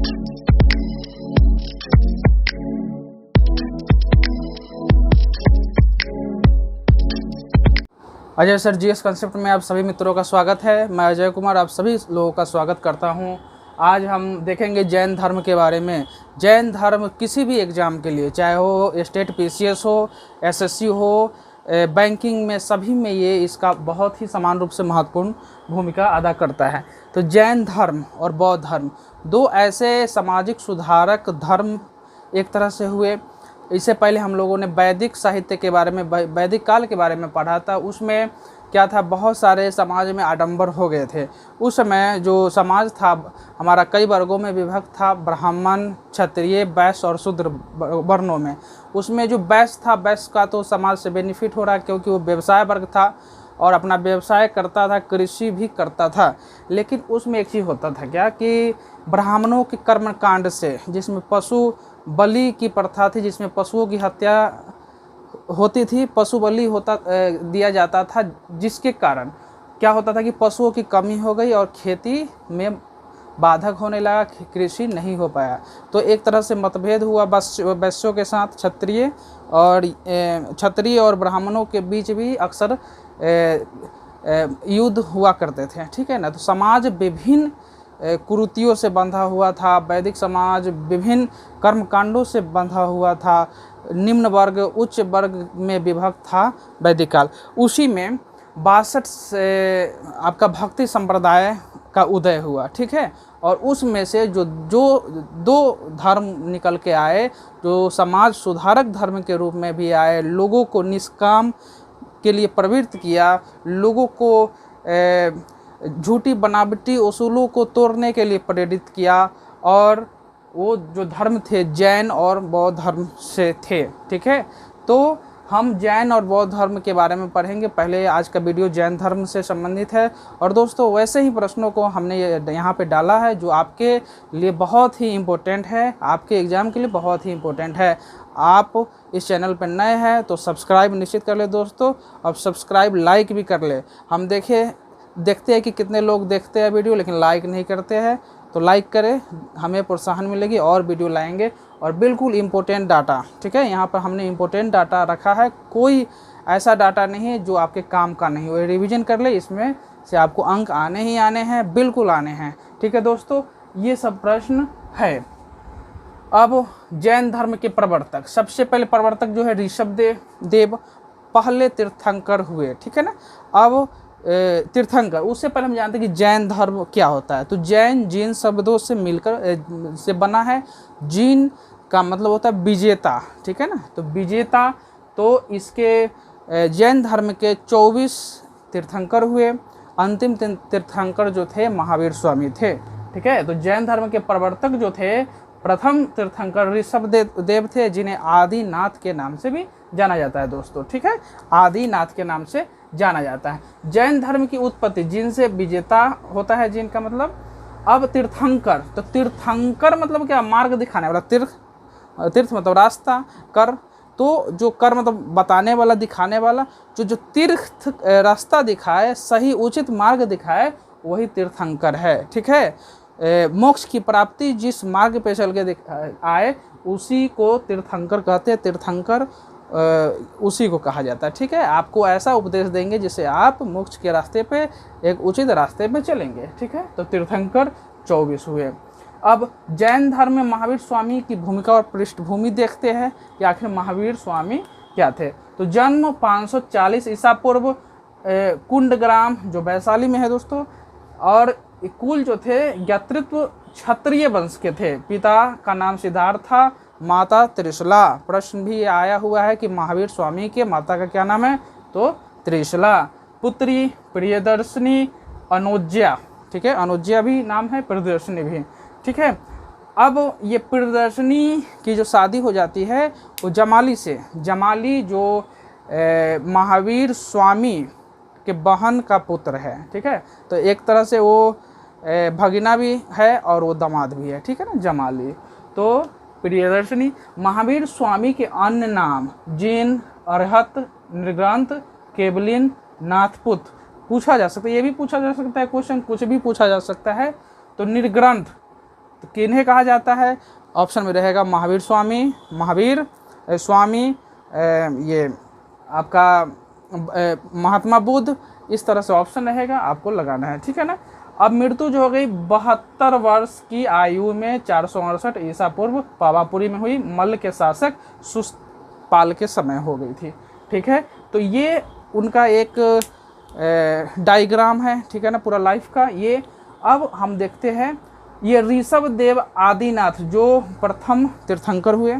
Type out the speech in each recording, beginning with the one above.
Ajay sir GS concept में आप सभी मित्रों का स्वागत है। मैं अजय कुमार आप सभी लोगों का स्वागत करता हूं। आज हम देखेंगे जैन धर्म के बारे में। जैन धर्म किसी भी एग्ज़ाम के लिए, चाहे वो स्टेट पीसीएस हो, एसएससी हो, बैंकिंग में, सभी में ये इसका बहुत ही समान रूप से महत्वपूर्ण भूमिका अदा करता है। तो जैन धर्म और बौद्ध धर्म दो ऐसे सामाजिक सुधारक धर्म एक तरह से हुए। इससे पहले हम लोगों ने वैदिक साहित्य के बारे में, वैदिक काल के बारे में पढ़ा था। उसमें क्या था, बहुत सारे समाज में आडंबर हो गए थे। उस समय जो समाज था हमारा कई वर्गों में विभक्त था, ब्राह्मण, क्षत्रिय, वैश्य और शूद्र वर्णों में। उसमें जो वैश्य था, वैश्य का तो समाज से बेनिफिट हो रहा क्योंकि वो व्यवसाय वर्ग था और अपना व्यवसाय करता था, कृषि भी करता था। लेकिन उसमें एक चीज़ होता था क्या कि ब्राह्मणों के कर्मकांड से, जिसमें पशु बलि की प्रथा थी, जिसमें पशुओं की हत्या होती थी, पशु बलि दिया जाता था, जिसके कारण क्या होता था कि पशुओं की कमी हो गई और खेती में बाधक होने लगा, कृषि नहीं हो पाया। तो एक तरह से मतभेद हुआ वैश्यों के साथ। क्षत्रिय और ब्राह्मणों के बीच भी अक्सर युद्ध हुआ करते थे, ठीक है ना। तो समाज विभिन्न कुरीतियों से बंधा हुआ था। वैदिक समाज विभिन्न कर्मकांडों से बंधा हुआ था। निम्न वर्ग उच्च वर्ग में विभक्त था वैदिक काल। उसी में 62 से आपका भक्ति संप्रदाय का उदय हुआ, ठीक है। और उसमें से जो दो धर्म निकल के आए, जो समाज सुधारक धर्म के रूप में भी आए, लोगों को निष्काम के लिए प्रवृत्त किया, लोगों को झूठी बनावटी उसूलों को तोड़ने के लिए प्रेरित किया। और वो जो धर्म थे जैन और बौद्ध धर्म से थे, ठीक है। तो हम जैन और बौद्ध धर्म के बारे में पढ़ेंगे। पहले आज का वीडियो जैन धर्म से संबंधित है। और दोस्तों वैसे ही प्रश्नों को हमने यहाँ पे डाला है जो आपके लिए बहुत ही इम्पोर्टेंट है, आपके एग्ज़ाम के लिए बहुत ही इम्पोर्टेंट है। आप इस चैनल पर नए हैं तो सब्सक्राइब निश्चित कर ले दोस्तों, और सब्सक्राइब लाइक भी कर ले। हम देखते हैं कि कितने लोग देखते हैं वीडियो लेकिन लाइक नहीं करते हैं, तो लाइक करें, हमें प्रोत्साहन मिलेगी और वीडियो लाएंगे। और बिल्कुल इम्पोर्टेंट डाटा, ठीक है, यहाँ पर हमने इम्पोर्टेंट डाटा रखा है। कोई ऐसा डाटा नहीं है जो आपके काम का नहीं हो। रिवीजन कर ले, इसमें से आपको अंक आने ही आने हैं, बिल्कुल आने हैं, ठीक है दोस्तों। ये सब प्रश्न है। अब जैन धर्म के प्रवर्तक, सबसे पहले प्रवर्तक जो है ऋषभ देव पहले तीर्थंकर हुए, ठीक है ना। अब तीर्थंकर, उससे पहले हम जानते हैं कि जैन धर्म क्या होता है। तो जैन जिन शब्दों से मिलकर से बना है। जिन का मतलब होता है विजेता, ठीक है ना। तो विजेता, तो इसके जैन धर्म के 24 तीर्थंकर हुए। अंतिम तीर्थंकर जो थे महावीर स्वामी थे, ठीक है। तो जैन धर्म के प्रवर्तक जो थे, प्रथम तीर्थंकर ऋषभ देव थे, जिन्हें आदिनाथ के नाम से भी जाना जाता है दोस्तों, ठीक है। आदिनाथ के नाम से जाना जाता है। जैन धर्म की उत्पत्ति, जिनसे विजेता होता है, जिनका मतलब। अब तीर्थंकर, तो तीर्थंकर मतलब क्या, मार्ग दिखाने वाला। तीर्थ मतलब रास्ता, कर तो जो कर मतलब बताने वाला, दिखाने वाला। जो तीर्थ रास्ता दिखाए, सही उचित मार्ग दिखाए, वही तीर्थंकर है, ठीक है। मोक्ष की प्राप्ति जिस मार्ग पे चल के आए उसी को तीर्थंकर कहते हैं। तीर्थंकर उसी को कहा जाता है, ठीक है। आपको ऐसा उपदेश देंगे जिससे आप मोक्ष के रास्ते पे, एक उचित रास्ते पे चलेंगे, ठीक है। तो तीर्थंकर 24 हुए। अब जैन धर्म में महावीर स्वामी की भूमिका और पृष्ठभूमि देखते हैं कि आखिर महावीर स्वामी क्या थे। तो जन्म 540 ईसा पूर्व, कुंडग्राम जो वैशाली में है दोस्तों। और कुल जो थे ज्ञातृत्व क्षत्रिय वंश के थे। पिता का नाम सिद्धार्थ था, माता त्रिशला। प्रश्न भी आया हुआ है कि महावीर स्वामी के माता का क्या नाम है, तो त्रिशला। पुत्री प्रियदर्शनी, अनुज्या, ठीक है, अनुज्या भी नाम है, प्रियदर्शनी भी, ठीक है। अब ये प्रियदर्शनी की जो शादी हो जाती है वो जमाली से। जमाली जो महावीर स्वामी के बहन का पुत्र है, ठीक है। तो एक तरह से वो भगिना भी है और वो दामाद भी है, ठीक है ना, जमाली। तो प्रियदर्शनी। महावीर स्वामी के अन्य नाम जिन, अरहत, निर्ग्रंथ, केवलिन, नाथपुत पूछा जा सकता है। ये भी पूछा जा सकता है क्वेश्चन, कुछ भी पूछा जा सकता है। तो निर्ग्रंथ तो किन्हें कहा जाता है? ऑप्शन में रहेगा महावीर स्वामी, महावीर स्वामी, ये आपका महात्मा बुद्ध, इस तरह से ऑप्शन रहेगा, आपको लगाना है, ठीक है ना। अब मृत्यु जो हो गई 72 वर्ष की आयु में 468 ईसा पूर्व पावापुरी में हुई, मल्ल के शासक सुस्तपाल के समय हो गई थी, ठीक है। तो ये उनका एक डायग्राम है, ठीक है ना, पूरा लाइफ का। ये अब हम देखते हैं, ये ऋषभ देव आदिनाथ जो प्रथम तीर्थंकर हुए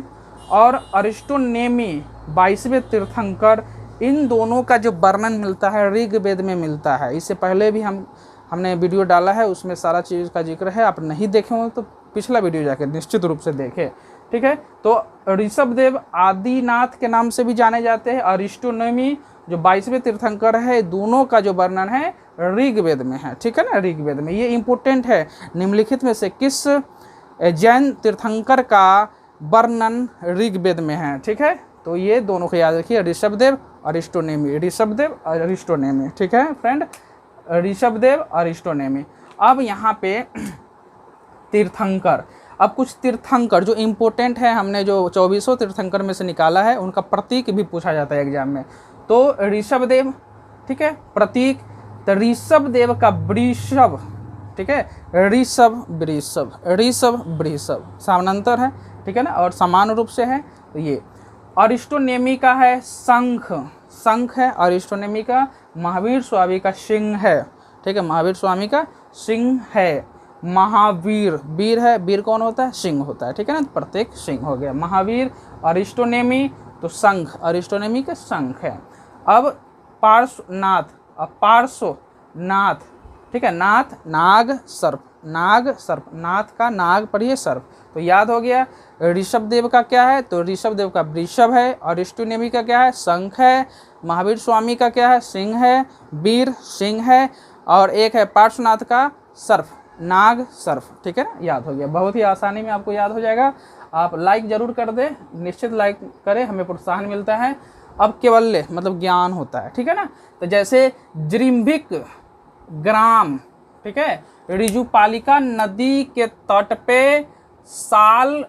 और अरिस्टोनेमी 22वें तीर्थंकर, इन दोनों का जो वर्णन मिलता है ऋग्वेद में मिलता है। इससे पहले भी हमने वीडियो डाला है, उसमें सारा चीज़ का जिक्र है, आप नहीं देखे हो तो पिछला वीडियो जाकर निश्चित रूप से देखें, ठीक है। तो ऋषभ देव आदिनाथ के नाम से भी जाने जाते हैं। अरिस्टोनेमी जो 22वें तीर्थंकर है, दोनों का जो वर्णन है ऋग्वेद में है, ठीक है ना, ऋग्वेद में। ये इंपॉर्टेंट है, निम्नलिखित में से किस जैन तीर्थंकर का वर्णन ऋग्वेद में है, ठीक है। तो ये दोनों को याद रखिए, ऋषभदेव अरिस्टोनेमी, ऋषभदेव अरिस्टोनेमी, ठीक है फ्रेंड, ऋषभदेव अरिस्टोनेमी। अब यहाँ पे तीर्थंकर, अब कुछ तीर्थंकर जो इम्पोर्टेंट है, हमने जो 2400 तीर्थंकर में से निकाला है, उनका प्रतीक भी पूछा जाता है एग्जाम में। तो ऋषभदेव, ठीक है, प्रतीक, तो ऋषभदेव का वृषभ, ठीक है, ऋषभ वृषभ, ऋषभ वृषभ समानांतर है, ठीक है ना, और समान रूप से है। तो ये अरिस्टोनेमी का है शंख, शंख है अरिस्टोनेमी का। महावीर स्वामी का सिंह है, ठीक है, महावीर स्वामी का सिंह है। महावीर, वीर है, वीर कौन होता है? सिंह होता है, ठीक है ना, प्रत्येक सिंह हो गया। महावीर अरिस्टोनेमी, तो शंख अरिस्टोनेमी का शंख है। अब पार्श्वनाथ, अब पार्श्वनाथ, ठीक है, नाथ नाग सर्प, नाग सर्प, नाथ का नाग पढ़िए सर्प, तो याद हो गया। ऋषभदेव का क्या है? तो ऋषभदेव का वृषभ है। अरिस्टोनेमी का क्या है? शंख है। महावीर स्वामी का क्या है? सिंह है, वीर सिंह है। और एक है पार्श्वनाथ का सर्प, नाग सर्प, ठीक है ना, याद हो गया। बहुत ही आसानी में आपको याद हो जाएगा। आप लाइक जरूर कर दें, निश्चित लाइक करें, हमें प्रोत्साहन मिलता है। अब केवल्य मतलब ज्ञान होता है, ठीक है ना। तो जैसे जृंभिक ग्राम, ठीक है, ऋजुपालिका नदी के तट पे साल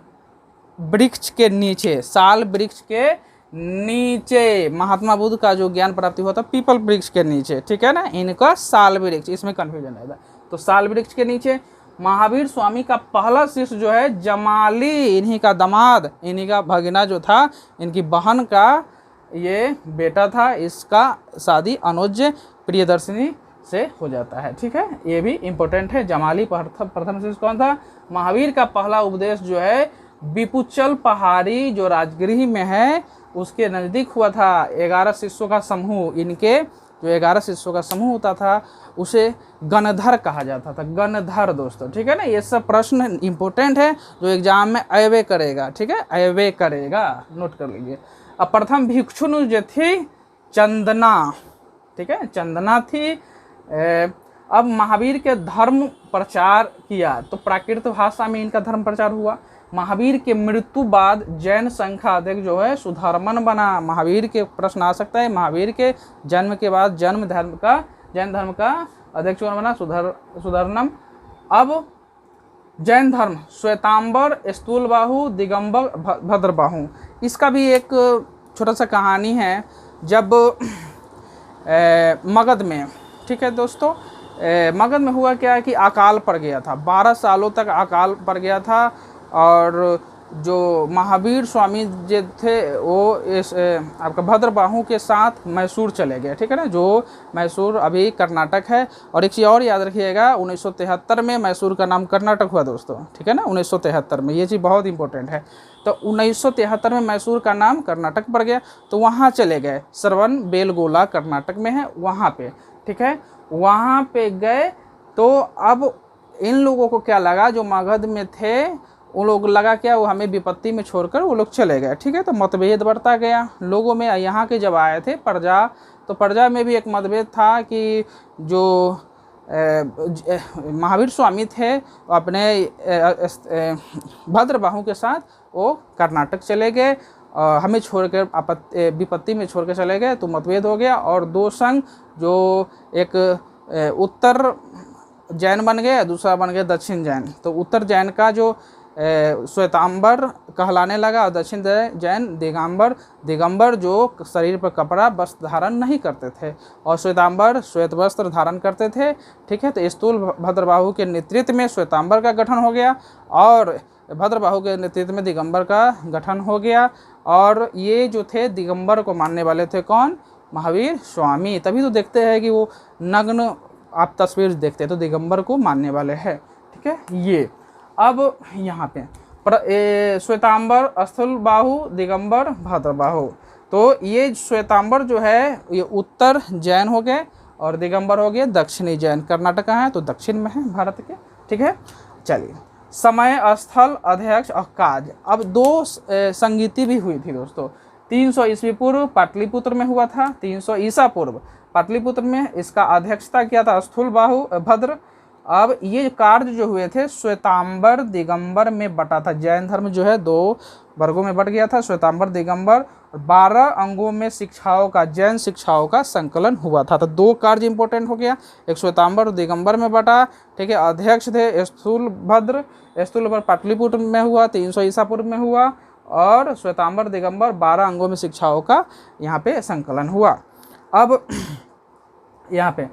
वृक्ष के नीचे, साल वृक्ष के नीचे महात्मा बुद्ध का जो ज्ञान प्राप्ति हुआ था पीपल वृक्ष के नीचे, ठीक है ना, इनका साल वृक्ष, इसमें कंफ्यूजन है। तो साल वृक्ष के नीचे महावीर स्वामी का पहला शिष्य जो है जमाली, इन्हीं का दामाद, इन्हीं का भगना जो था, इनकी बहन का ये बेटा था, इसका शादी अनुज प्रियदर्शिनी से हो जाता है, ठीक है। ये भी इम्पोर्टेंट है। जमाली प्रथम शिष्य कौन था? महावीर का पहला उपदेश जो है विपुचल पहाड़ी जो राजगृह में है उसके नज़दीक हुआ था। 11 शिष्यों का समूह, इनके जो 11 शिष्यों का समूह होता था उसे गणधर कहा जाता था, गणधर दोस्तों, ठीक है ना। ये सब प्रश्न इंपॉर्टेंट है जो एग्जाम में अयवे करेगा, ठीक है, अयवे करेगा, नोट कर लीजिए। अब प्रथम भिक्षुनु जो थी चंदना, ठीक है, चंदना थी। अब महावीर के धर्म प्रचार किया, तो प्राकृत भाषा में इनका धर्म प्रचार हुआ। महावीर के मृत्यु बाद जैन संख्याधिक जो है सुधर्मन बना। महावीर के प्रश्न आ सकता है, महावीर के जन्म के बाद जैन धर्म का अध्यक्ष कौन बना? सुधर्मन। अब जैन धर्म श्वेतांबर, स्थूलबाहु, दिगंबर, भद्रबाहु, इसका भी एक छोटा सा कहानी है। जब मगध में, ठीक है दोस्तों, मगध में हुआ क्या है कि अकाल पड़ गया था, 12 सालों तक अकाल पड़ गया था। और जो महावीर स्वामी जी थे वो इस आपका भद्रबाहु के साथ मैसूर चले गए, ठीक है ना, जो मैसूर अभी कर्नाटक है। और एक चीज़ और याद रखिएगा, 1973 में मैसूर का नाम कर्नाटक हुआ दोस्तों, ठीक है ना, 1973 में, ये चीज़ बहुत इंपॉर्टेंट है। तो 1973 में मैसूर का नाम कर्नाटक पड़ गया, तो वहाँ चले गए, श्रवण बेलगोला कर्नाटक में है, वहाँ पे, ठीक है, वहाँ पे गए। तो अब इन लोगों को क्या लगा, जो मगध में थे उन लोग लगा क्या, वो हमें विपत्ति में छोड़कर वो लोग चले गए, ठीक है। तो मतभेद बढ़ता गया लोगों में। यहाँ के जब आए थे प्रजा, तो प्रजा में भी एक मतभेद था कि जो महावीर स्वामी थे अपने भद्रबाहु के साथ वो कर्नाटक चले गए, हमें छोड़कर विपत्ति में छोड़कर चले गए, तो मतभेद हो गया। और दो संघ, जो एक उत्तर जैन बन गए, दूसरा बन गया दक्षिण जैन। तो उत्तर जैन का जो श्वेतांबर कहलाने लगा और दक्षिण जैन दिगंबर। दिगंबर जो शरीर पर कपड़ा वस्त्र धारण नहीं करते थे और श्वेतांबर श्वेत वस्त्र धारण करते थे। ठीक है, तो स्थूल भद्रबाहु के नेतृत्व में श्वेतांबर का गठन हो गया और भद्रबाहु के नेतृत्व में दिगंबर का गठन हो गया। और ये जो थे दिगंबर को मानने वाले थे कौन? महावीर स्वामी। तभी तो देखते हैं कि वो नग्न आप तस्वीर देखते हैं तो दिगंबर को मानने वाले हैं। ठीक है, ये अब यहाँ पे श्वेतांबर, स्थूल बाहु, दिगंबर, भद्रबाहु। तो ये श्वेतांबर जो है ये उत्तर जैन हो गए और दिगंबर हो गए दक्षिणी जैन। कर्नाटक है तो दक्षिण में है भारत के। ठीक है, चलिए समय, स्थल, अध्यक्ष और काज। अब दो संगीति भी हुई थी दोस्तों। 300 ईस्वी पूर्व पाटलिपुत्र में हुआ था। 300 ईसा पूर्व पाटलिपुत्र में इसका अध्यक्षता किया था स्थूल बाहु भद्र। अब ये कार्य जो हुए थे श्वेतांबर दिगंबर में बटा था। जैन धर्म जो है 2 वर्गों में बट गया था, श्वेतांबर दिगंबर। 12 अंगों में शिक्षाओं का, जैन शिक्षाओं का संकलन हुआ था। तो 2 कार्य इंपॉर्टेंट हो गया, एक श्वेतांबर और दिगंबर में बटा। ठीक है, अध्यक्ष थे स्थूल भद्र। स्थूल भद्र पाटलिपुत्र में हुआ, 300 ईसा पूर्व में हुआ और श्वेतांबर दिगंबर 12 अंगों में शिक्षाओं का यहाँ पे संकलन हुआ। अब यहाँ पे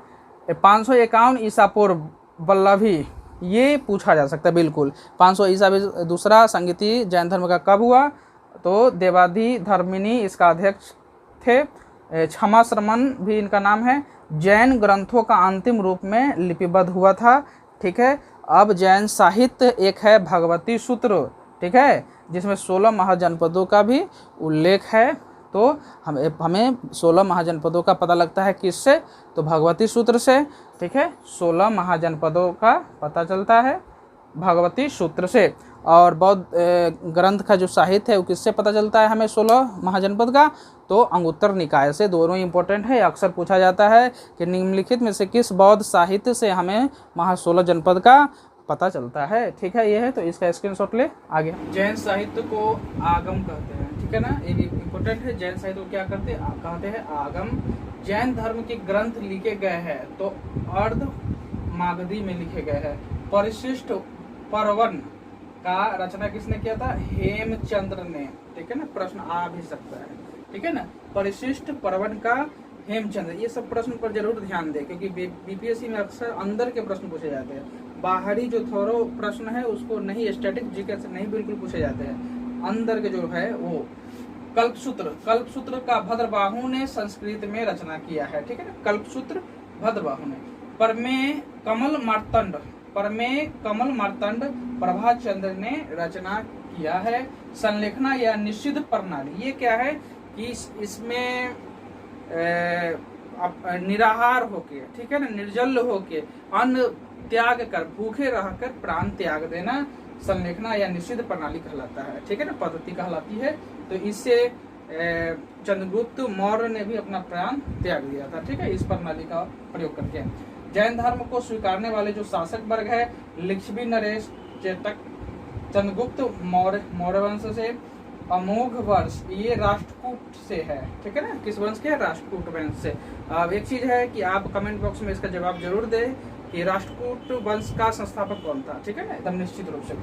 551 ईसा पूर्व वल्लभी, ये पूछा जा सकता है बिल्कुल। 500 ईसा दूसरा संगीति जैन धर्म का कब हुआ? तो देवाधि धर्मिनी इसका अध्यक्ष थे। क्षमा श्रमण भी इनका नाम है। जैन ग्रंथों का अंतिम रूप में लिपिबद्ध हुआ था। ठीक है, अब जैन साहित्य एक है भगवती सूत्र। ठीक है, जिसमें 16 महाजनपदों का भी उल्लेख है। तो हमें 16 महाजनपदों का पता लगता है किससे? तो भगवती सूत्र से। ठीक है, 16 महाजनपदों का पता चलता है भगवती सूत्र से। और बौद्ध ग्रंथ का जो साहित्य है वो किससे पता चलता है हमें 16 महाजनपद का? तो अंगुत्तर निकाय से। दोनों इंपॉर्टेंट है, अक्सर पूछा जाता है कि निम्नलिखित में से किस बौद्ध साहित्य से हमें 16 जनपद का पता चलता है। ठीक है, ये है, तो इसका स्क्रीनशॉट ले आगे। जैन साहित्य को आगम कहते हैं। ठीक है ना, ये भी इम्पोर्टेंट है। जैन साहित्य को क्या कहते हैं? आगम। जैन धर्म के ग्रंथ लिखे गए हैं तो अर्ध मागधी में लिखे गए हैं। परिशिष्ट पर्वन का रचना किसने किया था? हेमचंद्र ने। ठीक है ना, प्रश्न आ भी सकता है। ठीक है ना, परिशिष्ट पर्वन का हेमचंद्र। ये सब प्रश्न पर जरूर ध्यान दें क्योंकि बीपीएससी में अक्सर अंदर के प्रश्न पूछे जाते हैं। बाहरी जो थोरो प्रश्न है उसको नहीं, स्टैटिक जीके से नहीं बिल्कुल पूछे जाते हैं। अंदर के जो है वो कल्पसूत्र। कल्पसूत्र का भद्रबाहु ने संस्कृत में रचना किया है। ठीक है ना, कल्पसूत्र भद्रबाहु ने। परमे कमल मार्तंड प्रभाचंद्र ने रचना किया है। संलेखना या निषिद्ध प्रणाली, ये क्या है कि इसमें निराहार होके, ठीक है ना, निर्जल होके, अन्न त्याग कर, भूखे रहकर प्राण त्याग देना संलेखना या निषिद्ध प्रणाली कहलाता है। ठीक है ना, पद्धति कहलाती है। तो इससे चंद्रगुप्त मौर्य ने भी अपना प्राण त्याग दिया था। ठीक है, इस प्रणाली का प्रयोग करके। जैन धर्म को स्वीकारने वाले जो शासक वर्ग है, लिच्छवी नरेश चेतक, चंद्रगुप्त मौर्य वंश से, अमोघ वंश, ये राष्ट्रकूट से है। ठीक है ना, किस वंश के? राष्ट्रकूट वंश से। अब एक चीज है कि आप कमेंट बॉक्स में इसका जवाब जरूर दें कि राष्ट्रकूट वंश का संस्थापक कौन था। ठीक है ना, एकदम निश्चित रूप से।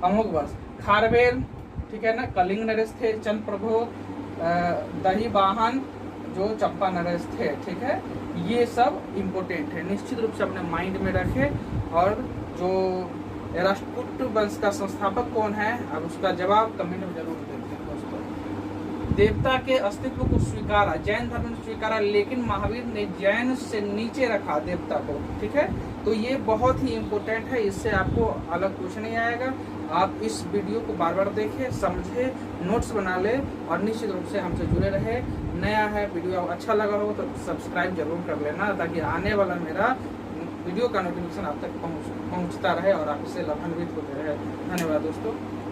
अमोघ वंश, खारवेल, ठीक है ना, कलिंग नरेश थे। चंद प्रभु, दही वाहन जो चंपा नरेश थे। ठीक है, ये सब इम्पोर्टेंट है, निश्चित रूप से अपने माइंड में रखें। और जो राष्ट्रकूट वंश का संस्थापक कौन है, अब उसका जवाब कमेंट में जरूर देते हैं दोस्तों। देवता के अस्तित्व को स्वीकारा, जैन धर्म ने स्वीकारा, लेकिन महावीर ने जैन से नीचे रखा देवता को। ठीक है, तो ये बहुत ही इम्पोर्टेंट है, इससे आपको अलग कुछ नहीं आएगा। आप इस वीडियो को बार बार देखें, समझे, नोट्स बना ले और निश्चित रूप से हमसे जुड़े रहे। नया है, वीडियो अच्छा लगा हो तो सब्सक्राइब जरूर कर लेना ताकि आने वाला मेरा वीडियो का नोटिफिकेशन आप तक पहुंचता रहे और आप इससे लाभान्वित होते रहे। धन्यवाद दोस्तों।